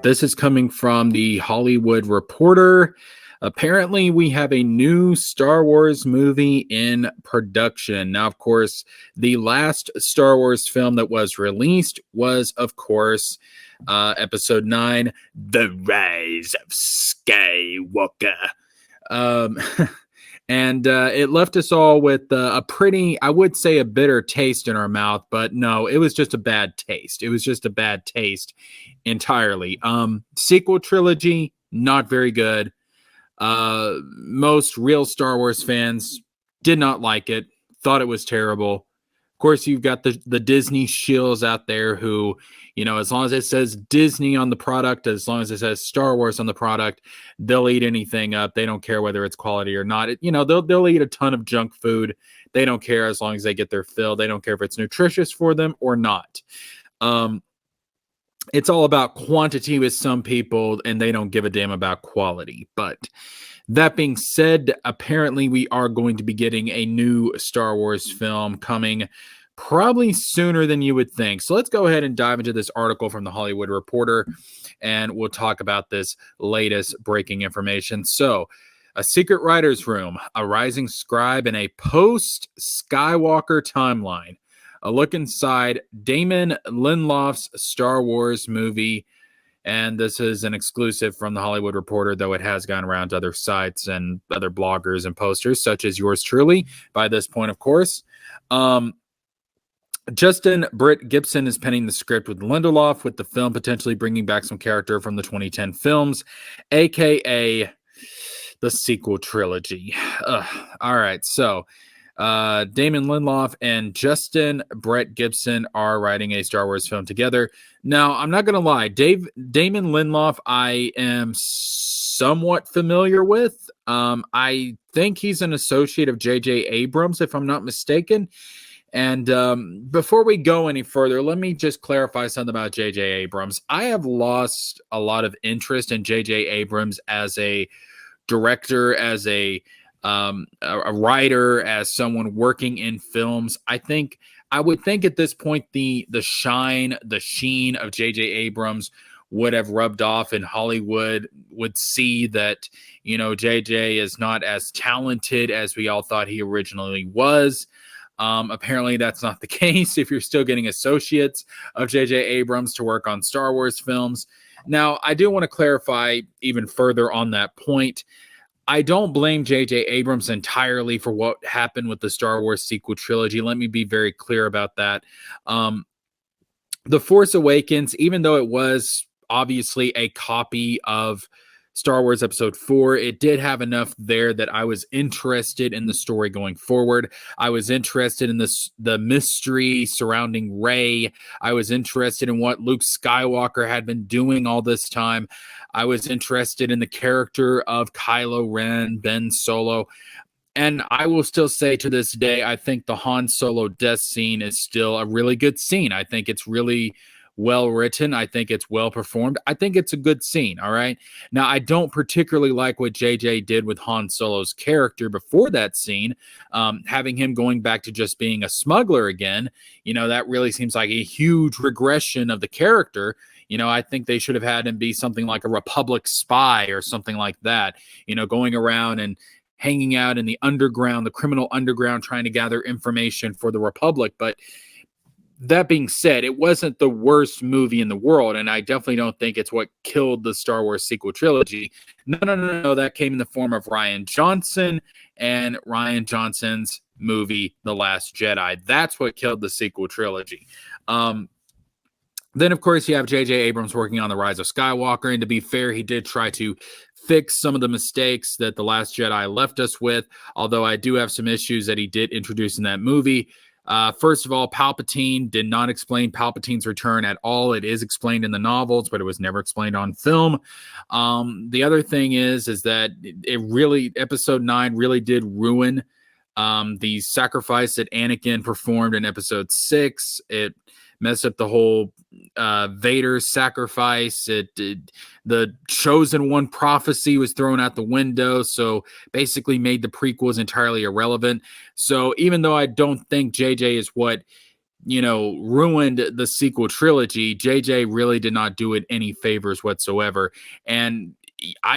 This is coming from the Hollywood Reporter. Apparently, we have a new Star Wars movie in production. Now, of course, the last Star Wars film that was released was, of course, Episode 9, The Rise of Skywalker. And it left us all with a pretty, I would say, a bitter taste in our mouth, but no, it was just a bad taste. It was just a bad taste entirely. Sequel trilogy, not very good. Most real Star Wars fans did not like it, thought it was terrible. Of course, you've got the Disney shills out there who, as long as it says Disney on the product, as long as it says Star Wars on the product, they'll eat anything up. They don't care whether it's quality or not. They'll eat a ton of junk food. They don't care as long as they get their fill. They don't care if it's nutritious for them or not. It's all about quantity with some people, and they don't give a damn about quality. But that being said, apparently we are going to be getting a new Star Wars film coming probably sooner than you would think. So let's go ahead and dive into this article from the Hollywood Reporter, and we'll talk about this latest breaking information. So, a secret writer's room, a rising scribe in a post-Skywalker timeline. A look inside Damon Lindelof's Star Wars movie. And this is an exclusive from the Hollywood Reporter, though it has gone around to other sites and other bloggers and posters, such as yours truly, by this point, of course. Justin Britt Gibson is penning the script with Lindelof, with the film potentially bringing back some character from the 2010 films, a.k.a. the sequel trilogy. All right, so Damon Lindelof and Justin Brett Gibson are writing a Star Wars film together. Now, I'm not going to lie. Damon Lindelof, I am somewhat familiar with. I think he's an associate of J.J. Abrams, if I'm not mistaken. And before we go any further, let me just clarify something about J.J. Abrams. I have lost a lot of interest in J.J. Abrams as a director, as a writer, as someone working in films. I would think at this point the shine, the sheen of J.J. Abrams would have rubbed off, and Hollywood would see that, J.J. is not as talented as we all thought he originally was. Apparently that's not the case if you're still getting associates of J.J. Abrams to work on Star Wars films. Now, I do want to clarify even further on that point. I don't blame J.J. Abrams entirely for what happened with the Star Wars sequel trilogy. Let me be very clear about that. The Force Awakens, even though it was obviously a copy of Star Wars Episode 4, it did have enough there that I was interested in the story going forward. I was interested in the mystery surrounding Rey. I was interested in what Luke Skywalker had been doing all this time. I was interested in the character of Kylo Ren, Ben Solo. And I will still say to this day, I think the Han Solo death scene is still a really good scene. I think it's really well written. I think it's well performed. I think it's a good scene. All right. Now, I don't particularly like what JJ did with Han Solo's character before that scene, having him going back to just being a smuggler again. That really seems like a huge regression of the character. I think they should have had him be something like a Republic spy or something like that, going around and hanging out in the underground, the criminal underground, trying to gather information for the Republic. But that being said, it wasn't the worst movie in the world, and I definitely don't think it's what killed the Star Wars sequel trilogy. No. That came in the form of Rian Johnson and Rian Johnson's movie, The Last Jedi. That's what killed the sequel trilogy. Then, of course, you have J.J. Abrams working on The Rise of Skywalker, and to be fair, he did try to fix some of the mistakes that The Last Jedi left us with, although I do have some issues that he did introduce in that movie. First of all, Palpatine did not explain Palpatine's return at all. It is explained in the novels, but it was never explained on film. The other thing is that Episode 9 really did ruin the sacrifice that Anakin performed in Episode 6. It messed up the whole Vader sacrifice. The chosen one prophecy was thrown out the window, so basically made the prequels entirely irrelevant. So even though I don't think JJ is what ruined the sequel trilogy, JJ really did not do it any favors whatsoever. And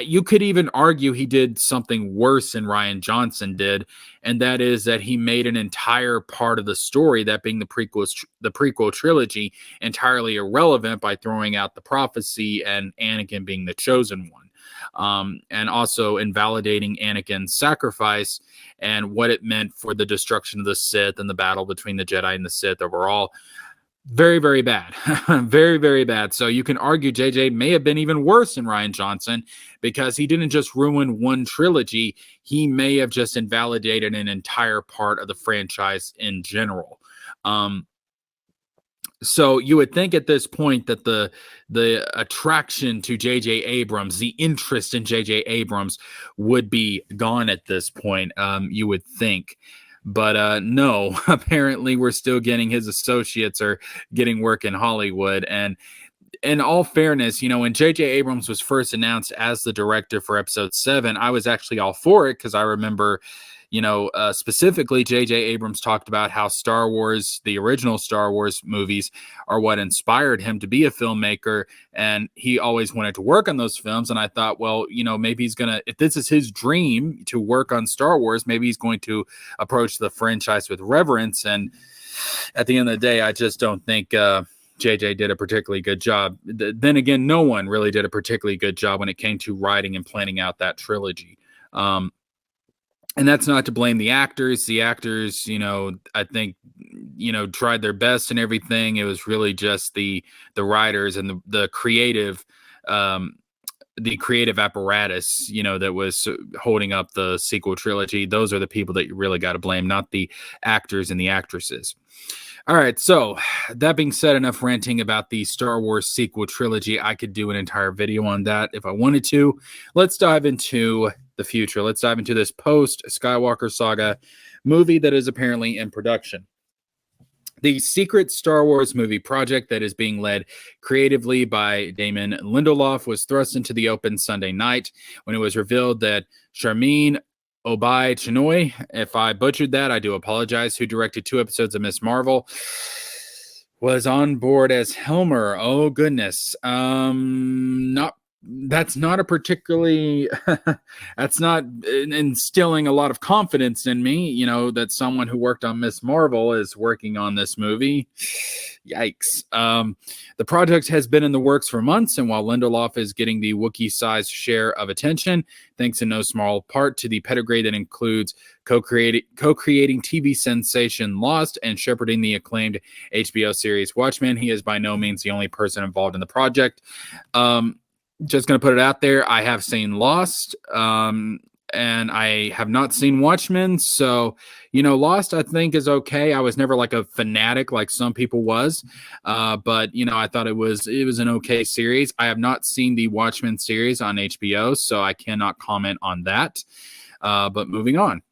you could even argue he did something worse than Rian Johnson did, and that is that he made an entire part of the story, that being the prequel trilogy, entirely irrelevant by throwing out the prophecy and Anakin being the chosen one. And also invalidating Anakin's sacrifice and what it meant for the destruction of the Sith and the battle between the Jedi and the Sith overall. Very, very bad. Very, very bad. So you can argue JJ may have been even worse than Rian Johnson, because he didn't just ruin one trilogy, he may have just invalidated an entire part of the franchise in general. So you would think at this point that the attraction to J.J. Abrams, the interest in J.J. Abrams would be gone at this point, you would think. But no, apparently we're still getting, his associates are getting work in Hollywood. And in all fairness, when J.J. Abrams was first announced as the director for Episode 7, I was actually all for it, because I remember, specifically J.J. Abrams talked about how Star Wars, the original Star Wars movies, are what inspired him to be a filmmaker, and he always wanted to work on those films. And I thought, well, maybe he's gonna, if this is his dream to work on Star Wars, maybe he's going to approach the franchise with reverence. And at the end of the day, I just don't think JJ did a particularly good job. Then again, no one really did a particularly good job when it came to writing and planning out that trilogy. And that's not to blame the actors. The actors, I think, tried their best and everything. It was really just the writers and the creative apparatus, that was holding up the sequel trilogy. Those are the people that you really got to blame, not the actors and the actresses. All right, so that being said, enough ranting about the Star Wars sequel trilogy. I could do an entire video on that if I wanted to. Let's dive into the future. Let's dive into this post-Skywalker saga movie that is apparently in production. The secret Star Wars movie project that is being led creatively by Damon Lindelof was thrust into the open Sunday night when it was revealed that Sharmeen Obaid-Chinoy, if I butchered that, I do apologize, who directed 2 episodes of Ms. Marvel, was on board as Helmer. Oh, goodness. That's not a particularly, that's not instilling a lot of confidence in me, that someone who worked on Ms. Marvel is working on this movie. Yikes. The project has been in the works for months, and while Lindelof is getting the Wookiee-sized share of attention, thanks in no small part to the pedigree that includes co-creating TV sensation Lost and shepherding the acclaimed HBO series Watchmen, he is by no means the only person involved in the project. Just going to put it out there. I have seen Lost, and I have not seen Watchmen. So, Lost, I think, is okay. I was never like a fanatic like some people was. But, I thought it was an okay series. I have not seen the Watchmen series on HBO, so I cannot comment on that. But moving on.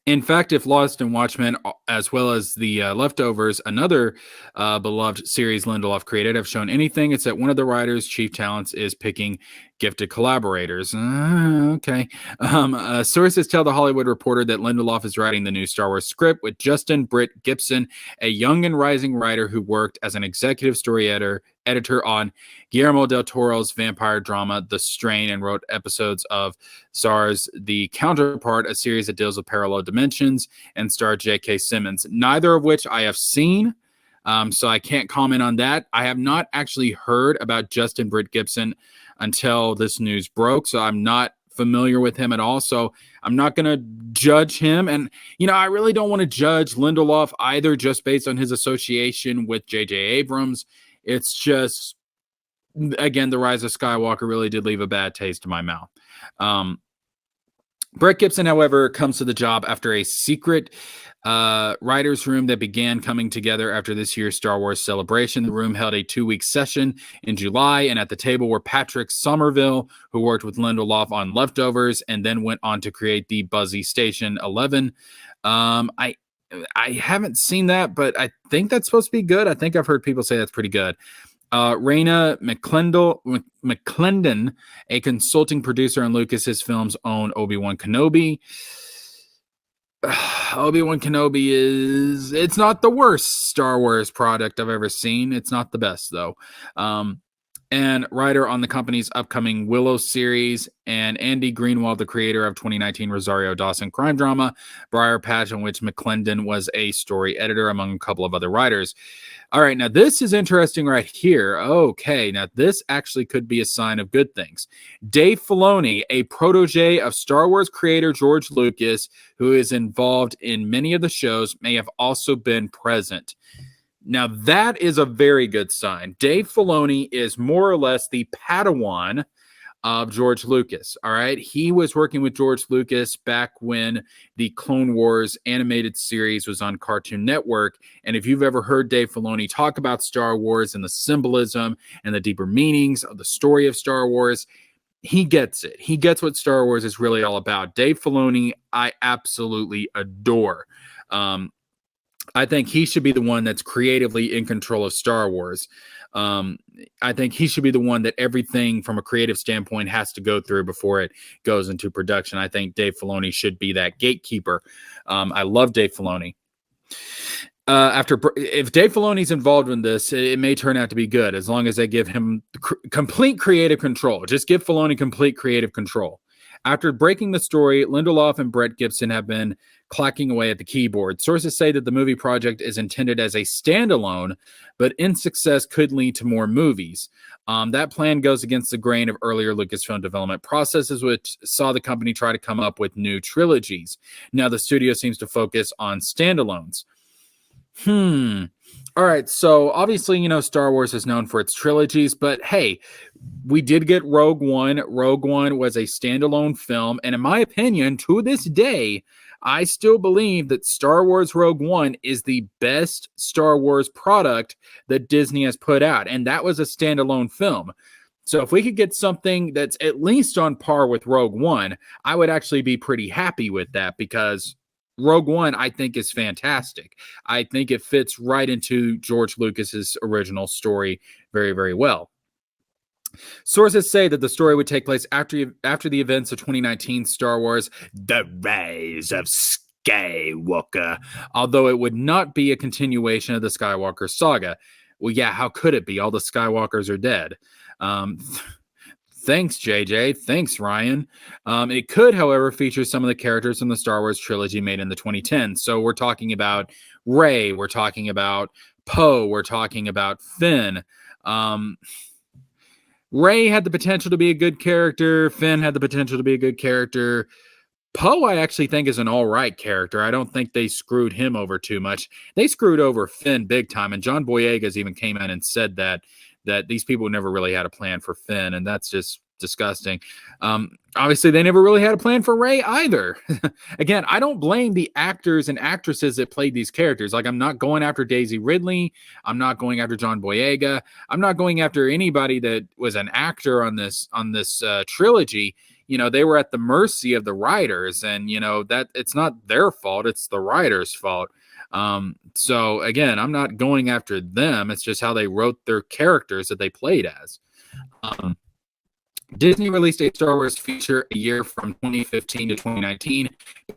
In fact, if Lost and Watchmen, as well as the Leftovers, another beloved series Lindelof created, have shown anything, it's that one of the writer's chief talents is picking gifted collaborators. Okay. Sources tell The Hollywood Reporter that Lindelof is writing the new Star Wars script with Justin Britt Gibson, a young and rising writer who worked as an executive story editor on Guillermo del Toro's vampire drama The Strain, and wrote episodes of Czar's The Counterpart, a series that deals with parallel dimensions and starred J.K. Simmons, neither of which I have seen. So I can't comment on that. I have not actually heard about Justin Britt Gibson until this news broke, so I'm not familiar with him at all. So I'm not going to judge him. And, I really don't want to judge Lindelof either, just based on his association with J.J. Abrams. It's just, again, The Rise of Skywalker really did leave a bad taste in my mouth. Brett Gibson, however, comes to the job after a secret writer's room that began coming together after this year's Star Wars celebration. The room held a 2-week session in July, and at the table were Patrick Somerville, who worked with Lindelof on Leftovers and then went on to create the buzzy Station 11. I haven't seen that, but I think that's supposed to be good. I think I've heard people say that's pretty good. Raina McClendon, a consulting producer on Lucas's film's own Obi-Wan Kenobi. Obi-Wan Kenobi it's not the worst Star Wars product I've ever seen. It's not the best though. And writer on the company's upcoming Willow series, and Andy Greenwald, the creator of 2019 Rosario Dawson crime drama Briar Patch, in which McClendon was a story editor, among a couple of other writers. All right, now this is interesting right here. Okay, now this actually could be a sign of good things. Dave Filoni, a protege of Star Wars creator George Lucas, who is involved in many of the shows, may have also been present. Now, that is a very good sign. Dave Filoni is more or less the Padawan of George Lucas. All right. He was working with George Lucas back when the Clone Wars animated series was on Cartoon Network. And if you've ever heard Dave Filoni talk about Star Wars and the symbolism and the deeper meanings of the story of Star Wars, he gets it. He gets what Star Wars is really all about. Dave Filoni, I absolutely adore. I think he should be the one that's creatively in control of Star Wars. I think he should be the one that everything from a creative standpoint has to go through before it goes into production. I think Dave Filoni should be that gatekeeper. I love Dave Filoni. If Dave Filoni's involved in this, it may turn out to be good as long as they give him complete creative control. Just give Filoni complete creative control. After breaking the story, Lindelof and Brett Gibson have been clacking away at the keyboard. Sources say that the movie project is intended as a standalone, but in success could lead to more movies. That plan goes against the grain of earlier Lucasfilm development processes, which saw the company try to come up with new trilogies. Now the studio seems to focus on standalones. All right, so obviously, Star Wars is known for its trilogies, but hey, we did get Rogue One. Rogue One was a standalone film, and in my opinion, to this day, I still believe that Star Wars Rogue One is the best Star Wars product that Disney has put out, and that was a standalone film. So if we could get something that's at least on par with Rogue One, I would actually be pretty happy with that, because Rogue One, I think, is fantastic. I think it fits right into George Lucas's original story very, very well. Sources say that the story would take place after the events of 2019 Star Wars The Rise of Skywalker, although it would not be a continuation of the Skywalker saga. Well, yeah, how could it be? All the Skywalkers are dead. Thanks, JJ. Thanks, Ryan. It could, however, feature some of the characters from the Star Wars trilogy made in the 2010s. So we're talking about Rey. We're talking about Poe. We're talking about Finn. Rey had the potential to be a good character. Finn had the potential to be a good character. Poe, I actually think, is an all right character. I don't think they screwed him over too much. They screwed over Finn big time. And John Boyega's even came out and said that these people never really had a plan for Finn. And that's just disgusting. Obviously, they never really had a plan for Rey either. Again, I don't blame the actors and actresses that played these characters. Like, I'm not going after Daisy Ridley. I'm not going after John Boyega. I'm not going after anybody that was an actor on this trilogy. They were at the mercy of the writers, and that it's not their fault. It's the writers' fault. So again, I'm not going after them. It's just how they wrote their characters that they played as. Disney released a Star Wars feature a year from 2015 to 2019.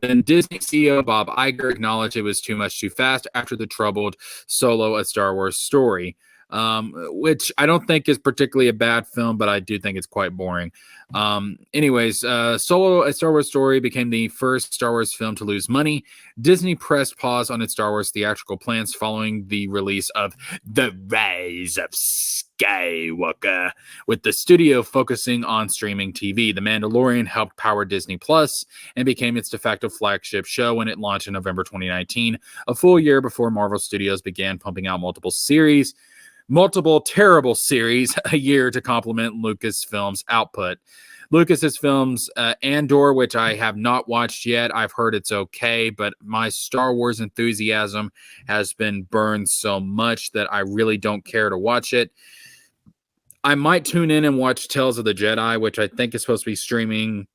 Then Disney CEO Bob Iger acknowledged it was too much too fast after the troubled Solo: A Star Wars Story, which I don't think is particularly a bad film, but I do think it's quite boring. Anyways, Solo: A Star Wars Story became the first Star Wars film to lose money. Disney pressed pause on its Star Wars theatrical plans following the release of The Rise of Skywalker, with the studio focusing on streaming TV. The Mandalorian helped power Disney Plus and became its de facto flagship show when it launched in November 2019, a full year before Marvel Studios began pumping out multiple terrible series a year to complement Lucasfilm's output. Lucas's films, Andor, which I have not watched yet. I've heard it's okay, but my Star Wars enthusiasm has been burned so much that I really don't care to watch it. I might tune in and watch Tales of the Jedi, which I think is supposed to be streaming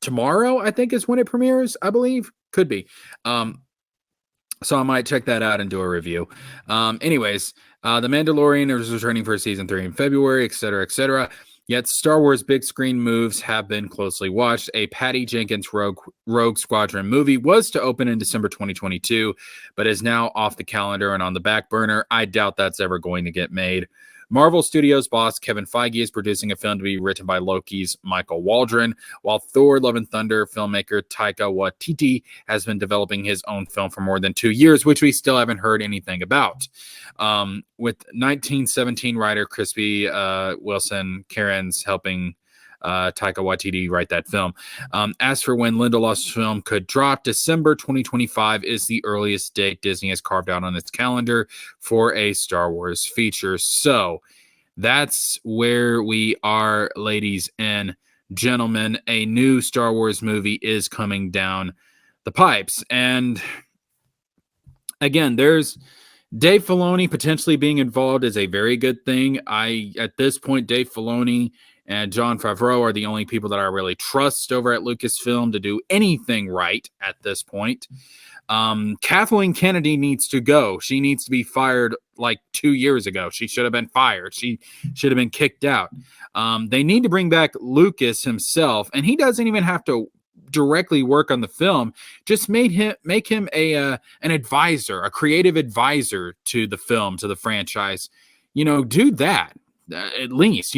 tomorrow, I think is when it premieres, I believe. Could be. So I might check that out and do a review. Anyways, The Mandalorian is returning for season 3 in February, etc., etc. Yet Star Wars big screen moves have been closely watched. A Patty Jenkins Rogue Squadron movie was to open in December 2022, but is now off the calendar and on the back burner. I doubt that's ever going to get made. Marvel Studios boss Kevin Feige is producing a film to be written by Loki's Michael Waldron, while Thor Love and Thunder filmmaker Taika Waititi has been developing his own film for more than 2 years, which we still haven't heard anything about. With 1917 writer Crispy Wilson Cairns helping Taika Waititi write that film. As for when Lindelof's film could drop, December 2025 is the earliest date Disney has carved out on its calendar for a Star Wars feature. So that's where we are, ladies and gentlemen. A new Star Wars movie is coming down the pipes. And again, there's Dave Filoni potentially being involved is a very good thing. At this point, Dave Filoni and Jon Favreau are the only people that I really trust over at Lucasfilm to do anything right at this point. Kathleen Kennedy needs to go. She needs to be fired like 2 years ago. She should have been fired. She should have been kicked out. They need to bring back Lucas himself, and he doesn't even have to directly work on the film. Just make him an advisor, a creative advisor to the film, to the franchise. Do that. At least,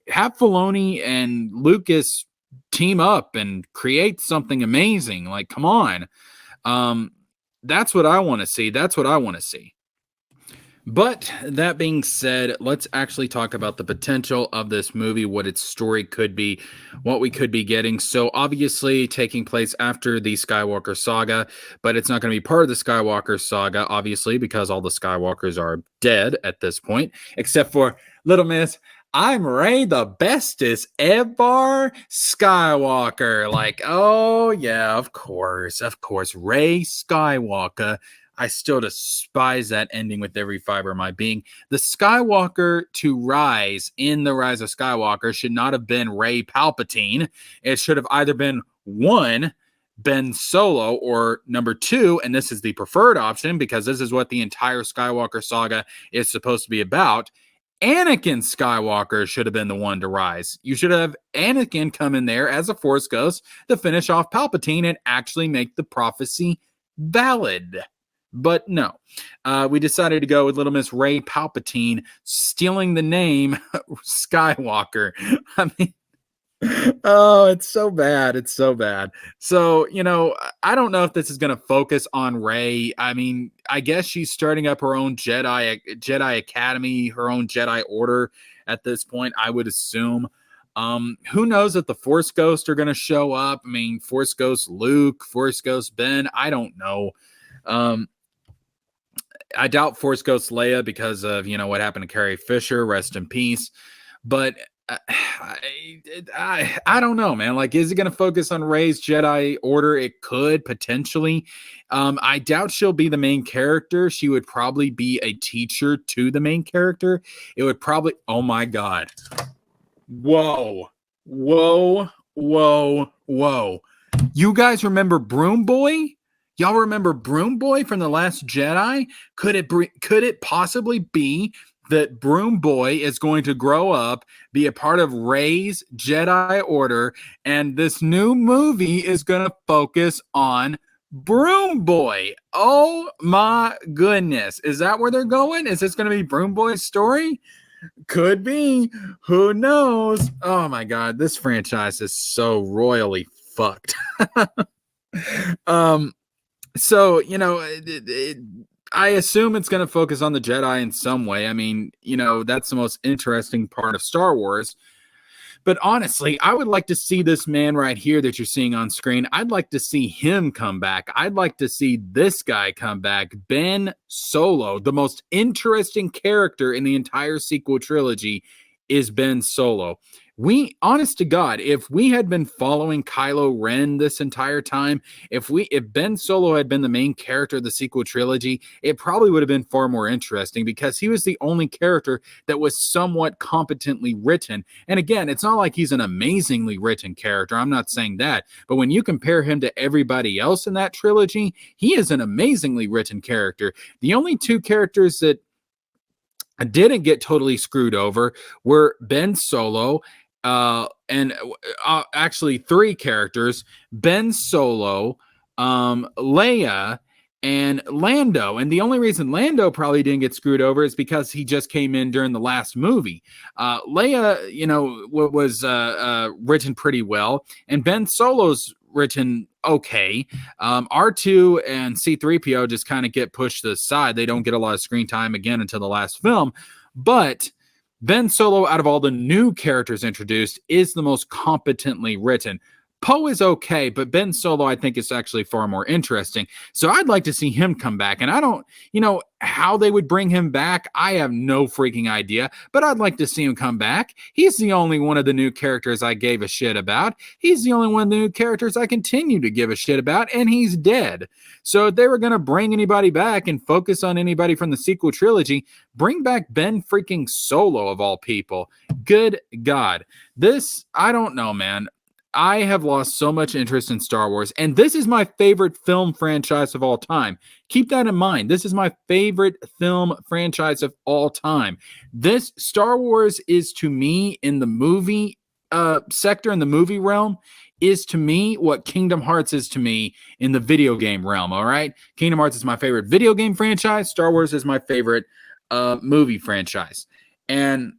have Filoni and Lucas team up and create something amazing. Like, come on. That's what I want to see. That's what I want to see. But that being said, let's actually talk about the potential of this movie, what its story could be, what we could be getting. So obviously taking place after the Skywalker saga, but it's not going to be part of the Skywalker saga, obviously, because all the Skywalkers are dead at this point, except for Little Miss, I'm Rey, the bestest ever Skywalker. Like, oh yeah, of course, Rey Skywalker. I still despise that ending with every fiber of my being. The Skywalker to rise in The Rise of Skywalker should not have been Rey Palpatine. It should have either been 1, Ben Solo, or number 2, and this is the preferred option because this is what the entire Skywalker saga is supposed to be about. Anakin Skywalker should have been the one to rise. You should have Anakin come in there as a Force ghost to finish off Palpatine and actually make the prophecy valid. But no, we decided to go with Little Miss Rey Palpatine stealing the name Skywalker. I mean, oh, it's so bad. It's so bad. So, I don't know if this is going to focus on Rey. I mean, I guess she's starting up her own Jedi Academy, her own Jedi Order at this point, I would assume. Who knows if the Force Ghosts are going to show up? I mean, Force Ghost Luke, Force Ghost Ben, I don't know. I doubt Force Ghost Leia because of, what happened to Carrie Fisher, rest in peace. But I don't know, man. Like, is it going to focus on Rey's Jedi Order? It could potentially. I doubt she'll be the main character. She would probably be a teacher to the main character. It would probably, oh my God. Whoa. You guys remember Broom Boy? Y'all remember Broom Boy from The Last Jedi? Could it possibly be that Broom Boy is going to grow up, be a part of Rey's Jedi Order, and this new movie is going to focus on Broom Boy? Oh my goodness. Is that where they're going? Is this going to be Broom Boy's story? Could be. Who knows? Oh my God. This franchise is so royally fucked. So, I assume it's going to focus on the Jedi in some way. I mean, that's the most interesting part of Star Wars. But honestly, I would like to see this man right here that you're seeing on screen. I'd like to see him come back. I'd like to see this guy come back. Ben Solo, the most interesting character in the entire sequel trilogy is Ben Solo. Honest to God, if we had been following Kylo Ren this entire time, if Ben Solo had been the main character of the sequel trilogy, it probably would have been far more interesting because he was the only character that was somewhat competently written. And again, it's not like he's an amazingly written character. I'm not saying that. But when you compare him to everybody else in that trilogy, he is an amazingly written character. The only 2 characters that didn't get totally screwed over were Ben Solo and actually 3 characters: Ben Solo, Leia, and Lando. And the only reason Lando probably didn't get screwed over is because he just came in during the last movie. Leia, was written pretty well, and Ben Solo's written okay. R2 and C3PO just kind of get pushed to the side. They don't get a lot of screen time again until the last film. But Ben Solo, out of all the new characters introduced, is the most competently written. Poe is okay, but Ben Solo, I think, is actually far more interesting. So I'd like to see him come back. And I don't, how they would bring him back, I have no freaking idea, but I'd like to see him come back. He's the only one of the new characters I gave a shit about. He's the only one of the new characters I continue to give a shit about, and he's dead. So if they were going to bring anybody back and focus on anybody from the sequel trilogy, bring back Ben freaking Solo, of all people. Good God. This, I don't know, man. I have lost so much interest in Star Wars, and this is my favorite film franchise of all time. Keep that in mind. This is my favorite film franchise of all time. This Star Wars is, to me, in the movie sector, in the movie realm, is to me what Kingdom Hearts is to me in the video game realm, all right? Kingdom Hearts is my favorite video game franchise. Star Wars is my favorite movie franchise. And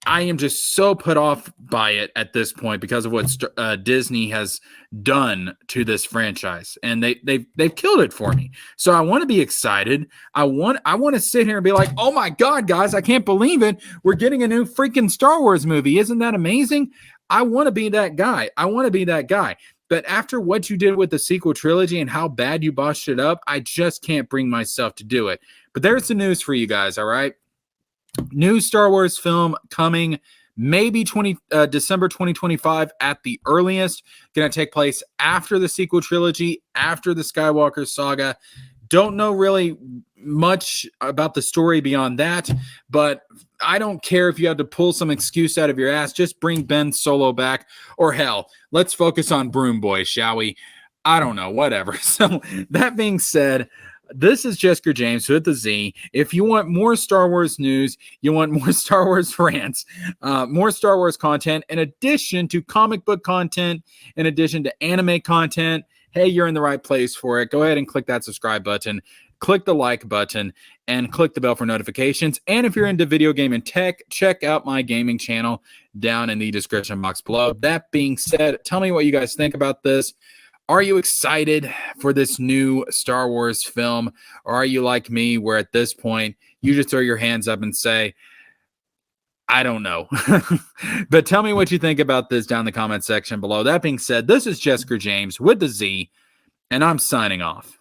I am just so put off by it at this point because of what Disney has done to this franchise, and they've killed it for me. So I want to be excited. I want to sit here and be like, "Oh my God, guys, I can't believe it! We're getting a new freaking Star Wars movie. Isn't that amazing?" I want to be that guy. But after what you did with the sequel trilogy and how bad you botched it up, I just can't bring myself to do it. But there's the news for you guys. All right. New Star Wars film coming maybe December 2025 at the earliest. Going to take place after the sequel trilogy, after the Skywalker saga. Don't know really much about the story beyond that, but I don't care if you have to pull some excuse out of your ass. Just bring Ben Solo back, or hell, let's focus on Broom Boy, shall we? I don't know, whatever. So that being said, this is Jessica James with the Z. If you want more Star Wars news, you want more Star Wars rants, more Star Wars content, in addition to comic book content, in addition to anime content, hey, you're in the right place for it. Go ahead and click that subscribe button, click the like button, and click the bell for notifications. And if you're into video game and tech, check out my gaming channel down in the description box below. That being said, tell me what you guys think about this. Are you excited for this new Star Wars film? Or are you like me, where at this point you just throw your hands up and say, I don't know. But tell me what you think about this down in the comment section below. That being said, this is Jessica James with the Z, and I'm signing off.